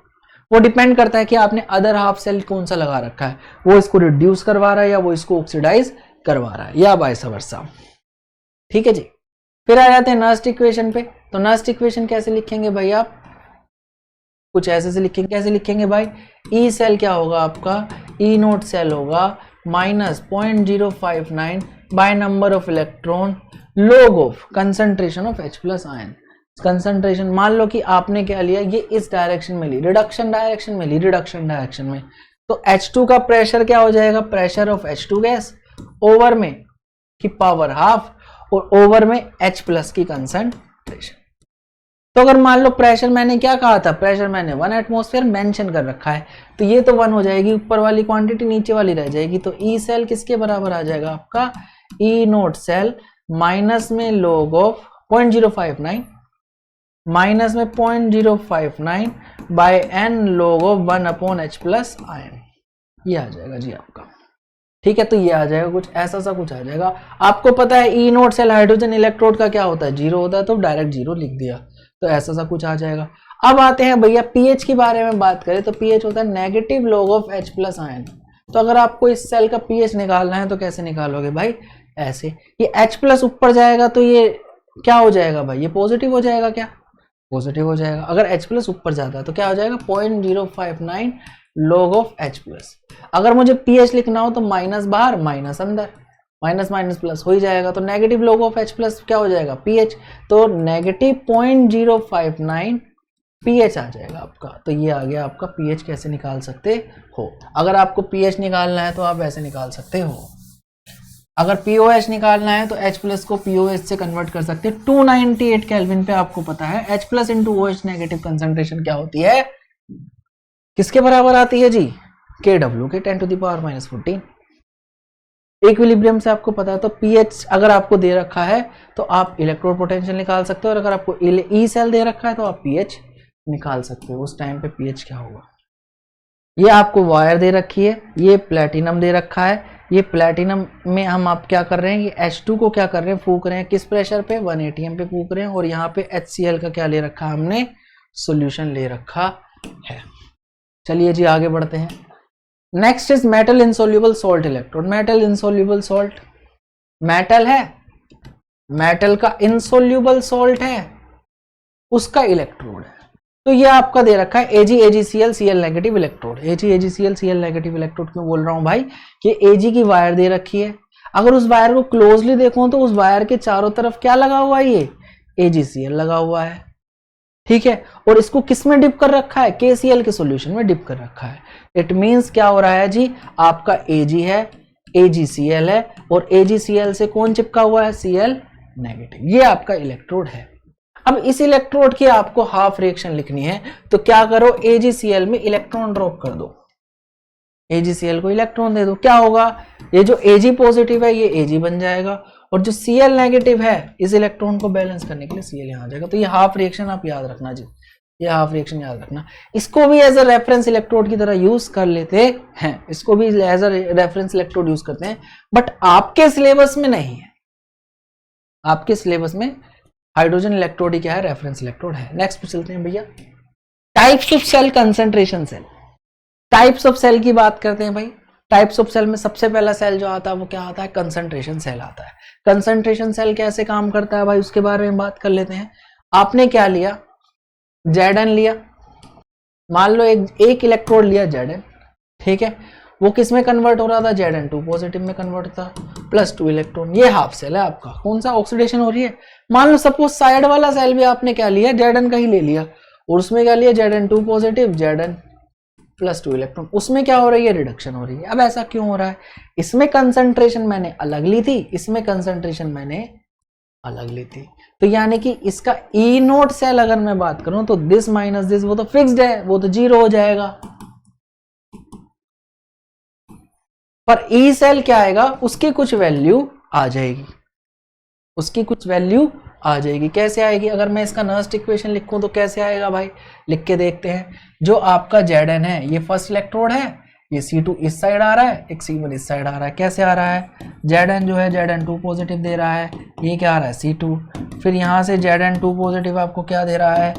वो डिपेंड करता है कि आपने अदर हाफ सेल कौन सा लगा रखा है, वो इसको रिड्यूस करवा रहा है या वो इसको ऑक्सीडाइज करवा रहा है, या वाइस वर्सा, ठीक है जी। फिर आ जाते हैं नस्ट इक्वेशन पे। तो नस्ट इक्वेशन कैसे लिखेंगे भाई, आप कुछ ऐसे से लिखेंगे। कैसे लिखेंगे भाई, ई सेल क्या होगा आपका, ई नोट सेल होगा -0.059 by number of electron log of concentration of H+ ion. Concentration मान लो कि आपने क्या लिया, ये इस डायरेक्शन में ली, रिडक्शन डायरेक्शन में ली, रिडक्शन डायरेक्शन में, तो H2 का प्रेशर क्या हो जाएगा, pressure of H2 gas over में की पावर हाफ और ओवर में H+ की कंसंट्रेशन। तो अगर मान लो प्रेशर मैंने क्या कहा था, प्रेशर मैंने 1 एटमॉस्फेयर मेंशन कर रखा है, तो ये तो 1 हो जाएगी, ऊपर वाली क्वांटिटी नीचे वाली रह जाएगी। तो ई सेल किसके बराबर आ जाएगा आपका, ई नोट सेल माइनस में log ऑफ 0.059 माइनस में 0.059 by n log of 1/H+ ion, ये आ जाएगा जी आपका, ठीक है। तो ये आ जाएगा कुछ ऐसा सा कुछ आ जाएगा। आपको पता है ई नोट सेल हाइड्रोजन इलेक्ट्रोड का क्या होता है, 0 होता है, तो डायरेक्ट 0 लिख दिया, तो ऐसा सा कुछ आ जाएगा। अब आते हैं भैया पीएच के बारे में बात करें, तो पीएच होता है negative log of H+ ion. तो अगर आपको इस सेल का पीएच निकालना है तो कैसे निकालोगे भाई, ऐसे, ये H+ ऊपर जाएगा तो ये क्या हो जाएगा भाई, ये पॉजिटिव हो जाएगा, क्या पॉजिटिव हो जाएगा। अगर H+ ऊपर जाता है तो क्या हो जाएगा 0.059 log ऑफ H+। अगर मुझे pH लिखना हो तो माइनस बाहर माइनस अंदर, माइनस माइनस प्लस हो ही जाएगा, तो नेगेटिव log ऑफ H+ क्या हो जाएगा pH, तो नेगेटिव 0.059 pH आ जाएगा आपका। तो ये आ गया आपका pH कैसे निकाल सकते हो। अगर आपको pH निकालना है तो आप ऐसे निकाल सकते हो। अगर POH निकालना है तो H+ को POH से कन्वर्ट कर सकते हैं 298 केल्विन पे। आपको पता है H+ into OH negative concentration क्या होती है, किसके बराबर आती है जी, KW के 10⁻⁻14। इक्विलिब्रियम से आपको पता है। तो pH अगर आपको दे रखा है तो आप इलेक्ट्रोड पोटेंशियल निकाल सकते हो, और अगर आपको ई सेल दे रखा है तो आप pH निकाल सकते हो। उस टाइम पे pH क्या होगा, ये आपको वायर दे रखी है, ये प्लेटिनम दे रखा है, ये प्लेटिनम में हम आप क्या कर रहे हैं, ये H2 को क्या कर रहे हैं, फूक रहे हैं, किस प्रेशर पे 1 atm पे फूक रहे हैं, और यहाँ पे HCl का क्या ले रखा है हमने, सॉल्यूशन ले रखा है। चलिए जी आगे बढ़ते हैं। Next is metal insoluble salt electrode. Metal insoluble salt, metal है, मेटल का इनसोल्यूबल सॉल्ट है, उसका इलेक्ट्रोड है। तो ये आपका दे रखा है AgAgCl Cl negative electrode. AgAgCl Cl negative electrode क्यों बोल रहा हूं भाई, कि Ag की वायर दे रखी है, अगर उस वायर को क्लोजली देखो तो उस वायर के चारों तरफ क्या लगा हुआ है, ये AgCl लगा हुआ है, ठीक है। और इसको किस में डिप कर रखा है, KCl के सॉल्यूशन में डिप कर रखा है। इट मींस क्या हो रहा है जी, आपका Ag है, AgCl है, और AgCl से कौन चिपका हुआ है, Cl नेगेटिव। ये आपका इलेक्ट्रोड है। अब इस इलेक्ट्रोड की आपको हाफ रिएक्शन लिखनी है, तो क्या करो, AgCl में इलेक्ट्रॉन ड्रॉप कर दो, AgCl को इलेक्ट्रॉन दे दो, क्या होगा, ये जो Ag पॉजिटिव है ये Ag बन जाएगा, और जो Cl नेगेटिव है इस इलेक्ट्रॉन को बैलेंस करने के लिए Cl यहां आ जाएगा। तो ये हाफ रिएक्शन आप याद रखना जी, ये हाफ रिएक्शन याद रखना। इसको भी एज अ रेफरेंस इलेक्ट्रोड की तरह यूज कर लेते हैं, इसको भी as a reference electrode use करते हैं, बट आपके सिलेबस में नहीं है। आपके सिलेबस में हाइड्रोजन इलेक्ट्रोड ही क्या है, रेफरेंस इलेक्ट्रोड है। नेक्स्ट पे चलते हैं भैया, types of cell, concentration cell. Types of cell की बात करते हैं भाई। टाइप्स ऑफ सेल में सबसे पहला सेल जो आता है वो क्या आता है, कंसंट्रेशन सेल आता है। कंसंट्रेशन सेल कैसे काम करता है भाई, उसके बारे में बात कर लेते हैं। आपने क्या लिया, Zn लिया, मान लो एक इलेक्ट्रोड लिया Zn, ठीक है, वो किस में कन्वर्ट हो रहा था, Zn2 पॉजिटिव में कन्वर्ट था, +2 इलेक्ट्रॉन। ये हाफ सेल है आपका, कौन सा, ऑक्सीडेशन हो रही है। मान लो सपोज साइड वाला सेल भी आपने क्या लिया, Zn का ही ले लिया, और उसमें क्या लिया, Zn2 पॉजिटिव, Zn +2 इलेक्ट्रॉन, उसमें क्या हो रही है, रिडक्शन हो रही है। अब ऐसा क्यों हो रहा है, इसमें कंसंट्रेशन मैंने अलग ली थी, इसमें कंसंट्रेशन मैंने अलग ली थी। तो यानी कि इसका ई नोट सेल अगर मैं बात करूं तो दिस माइनस दिस वो तो फिक्स्ड है, वो तो 0 हो जाएगा। पर ई सेल क्या आएगा, उसकी कुछ वैल्यू आ जाएगी, उसकी कुछ वैल्यू आ जाएगी। कैसे आएगी, अगर मैं इसका नर्स्ट इक्वेशन लिखूं तो कैसे आएगा भाई, लिख के देखते हैं। जो आपका Zn है ये फर्स्ट इलेक्ट्रोड है, ये C2 इस साइड आ रहा है, एक C1 इस साइड आ रहा है। कैसे आ रहा है, Zn जो है Zn2 पॉजिटिव दे रहा है, ये क्या आ रहा है C2, फिर यहाँ से Zn2 पॉजिटिव आपको क्या दे रहा है,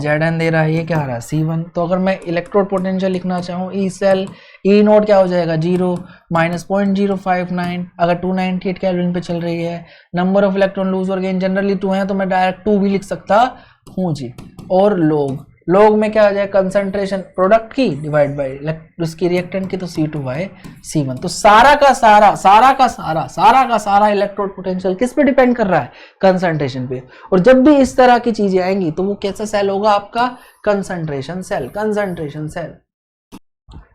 Zn दे रहा है, ये क्या आ रहा है C1। तो अगर मैं इलेक्ट्रोड पोटेंशियल लिखना चाहूँ, ई सेल ई नोट क्या हो जाएगा 0 माइनस 0.059, अगर 298 केल्विन पे चल रही है। नंबर ऑफ इलेक्ट्रॉन लूज और गेन जनरली 2 है, तो मैं डायरेक्ट 2 भी लिख सकता हूँ जी। और लोग में क्या आ जाए, कंसंट्रेशन प्रोडक्ट की डिवाइड बाय उसकी रिएक्टेंट की, तो C2/C1। तो सारा का सारा इलेक्ट्रोड पोटेंशियल किस पे डिपेंड कर रहा है, कंसंट्रेशन पे। और जब भी इस तरह की चीजें आएंगी तो वो कैसा सेल होगा आपका, कंसंट्रेशन सेल।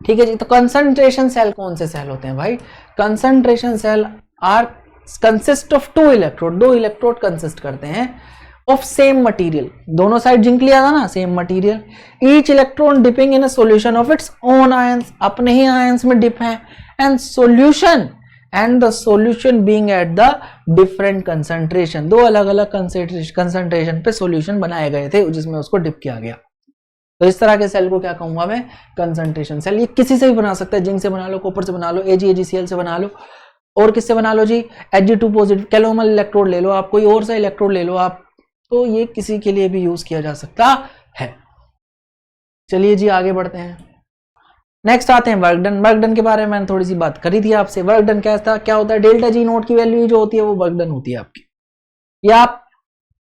ठीक है जी। तो कंसंट्रेशन सेल कौन से सेल होते हैं भाई, concentration cell are consist of 2 electrode, 2 electrode consist करते हैं ऑफ सेम मटेरियल, दोनों साइड जिंक लिया था ना, same material. Each electron dipping in a solution of its own ions, अपने ही आयंस में डिप है, and the solution being at the different concentration, दो अलग अलग कंसंट्रेशन पे सॉल्यूशन बनाए गए थे जिसमें उसको डिप किया गया। तो इस तरह के सेल को क्या कहूंगा मैं, कंसंट्रेशन सेल। ये किसी से भी बना सकता है, जिंक से बना लो, कॉपर से बना लो, AgAgCl से बना लो, और किससे बना लो जी, Ag2 पॉजिटिव कैलोमल इलेक्ट्रोड ले लो आप, कोई और सा इलेक्ट्रोड ले लो आप, तो ये किसी के लिए भी यूज किया जा सकता है। चलिए जी आगे बढ़ते हैं। नेक्स्ट आते हैं वर्क डन। वर्क डन के बारे में मैंने थोड़ी सी बात करी थी आपसे। वर्क डन क्या होता है, डेल्टा जी नोट की वैल्यू जो होती है वो वर्क डन होती है आपकी। ये आप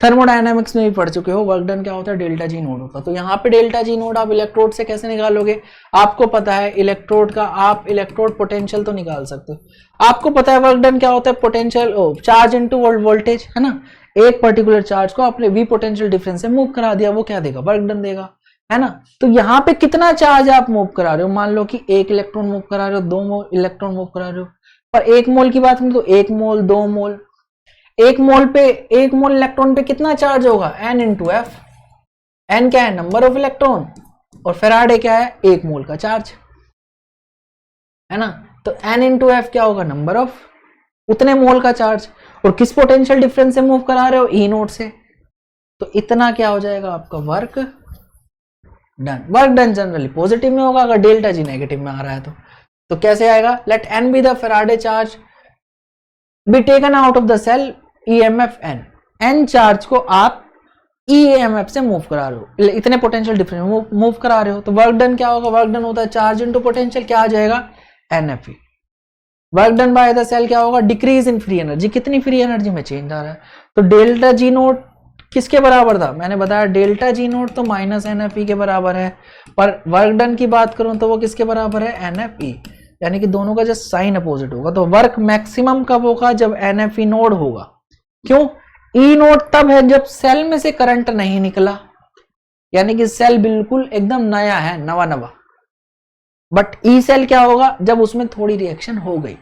थर्मोडायनामिक्स में भी पढ़ चुके हो, वर्क डन क्या होता है, डेल्टा जी नोट होता है। तो यहाँ पे डेल्टा जी नोट आप इलेक्ट्रोड से कैसे निकालोगे, आपको पता है इलेक्ट्रोड का, आप इलेक्ट्रोड पोटेंशियल तो निकाल सकते हो। आपको पता है वर्क डन क्या होता है, पोटेंशियल चार्ज इनटू वोल्टेज, है ना। एक पर्टिकुलर चार्ज को आपने V पोटेंशियल डिफरेंस से मूव करा दिया, वो क्या देगा, वर्क डन देगा, है ना। तो यहाँ पे कितना चार्ज आप मूव करा रहे हो, मान लो कि 1 इलेक्ट्रॉन मूव करा रहे हो, 2 इलेक्ट्रॉन मूव करा रहे हो। पर 1 मोल की बात करें तो 1 मोल, 2 मोल, 1 मोल इलेक्ट्रॉन पे कितना चार्ज होगा, N इंटू F। N क्या है, नंबर ऑफ इलेक्ट्रॉन, और फेराडे क्या है, 1 मोल का चार्ज, है ना। तो N इंटू F क्या होगा, नंबर ऑफ उतने मोल का चार्ज, और किस पोटेंशियल डिफरेंस से मूव करा रहे हो, ई नोट से। तो इतना क्या हो जाएगा आपका work done. Work done generally positive में होगा, अगर डेल्टा जी नेगेटिव में आ रहा है तो कैसे आएगा, let N be the Faraday charge be taken out of the cell, EMF N charge को आप EMF से मूव करा रहे हो, इतने पोटेंशियल डिफरेंस मूव करा रहे हो। तो वर्क डन क्या होगा, वर्क डन होता है चार्ज इनटू पोटेंशियल, क्या आ जाएगा, NFE। Work done by the cell क्या होगा, डिक्रीज इन फ्री एनर्जी, कितनी फ्री एनर्जी में चेंज आ रहा है। तो डेल्टा जी नोट किसके बराबर था, मैंने बताया डेल्टा जी नोट तो माइनस NFE के बराबर है, पर वर्क डन की बात करूं तो वो किसके बराबर है, NFE, यानी कि दोनों का जस्ट साइन अपोजिट होगा। तो वर्क मैक्सिमम कब होगा, जब NFE नोड होगा। क्यों, ई नोड तब है जब सेल में से करंट नहीं निकला, यानी कि सेल बिल्कुल एकदम नया है, नवा। बट ई सेल क्या होगा, जब उसमें थोड़ी रिएक्शन हो गई,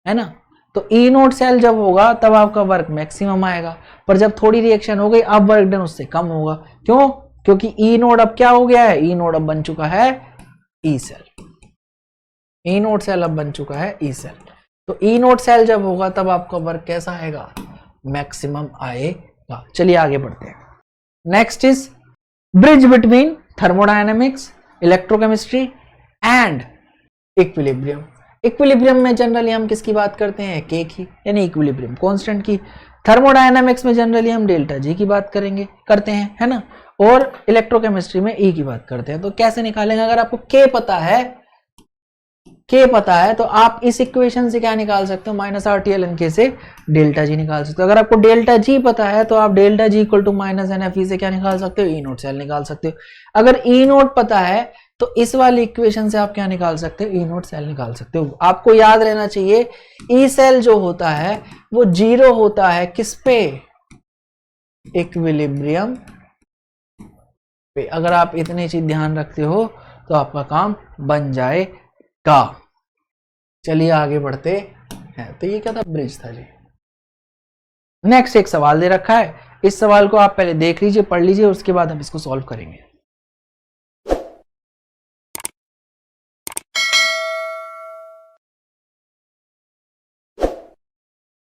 है ना। तो ई नोड सेल जब होगा तब आपका वर्क मैक्सिमम आएगा, पर जब थोड़ी रिएक्शन हो गई अब वर्क डन उससे कम होगा। क्यों, क्योंकि ई नोड अब क्या हो गया है, ई नोड अब बन चुका है E cell, E node cell अब बन चुका है ई सेल। तो ई नोड सेल जब होगा तब आपका वर्क कैसा आएगा, मैक्सिमम आएगा। चलिए आगे बढ़ते हैं। Next is bridge between thermodynamics, electrochemistry and equilibrium. Equilibrium में जनरली हम किसकी बात करते हैं, के की, यानी इक्विलिब्रियम कांस्टेंट की। थर्मोडायनेमिक्स में जनरली हम डेल्टा जी की बात करते हैं, है ना। और इलेक्ट्रोकेमिस्ट्री में ई की बात करते हैं। तो कैसे निकालेंगे, अगर आपको के पता है तो आप इस इक्वेशन से क्या निकाल सकते हो, माइनस RTLNK से डेल्टा जी निकाल सकते हो। अगर आपको डेल्टा जी पता है तो आप delta G equal to minus NFE से क्या निकाल सकते हो, ई नोट सेल निकाल सकते हो। अगर ई नोट पता है तो इस वाली इक्वेशन से आप क्या निकाल सकते हो, ई नोट सेल निकाल सकते हो। आपको याद रहना चाहिए ई सेल जो होता है वो 0 होता है किस पे, इक्विलिब्रियम पे। अगर आप इतनी चीज ध्यान रखते हो तो आपका काम बन जाएगा। चलिए आगे बढ़ते हैं। तो ये क्या था, ब्रिज था जी। नेक्स्ट एक सवाल दे रखा है, इस सवाल को आप पहले देख लीजिए, पढ़ लीजिए, उसके बाद हम इसको सॉल्व करेंगे।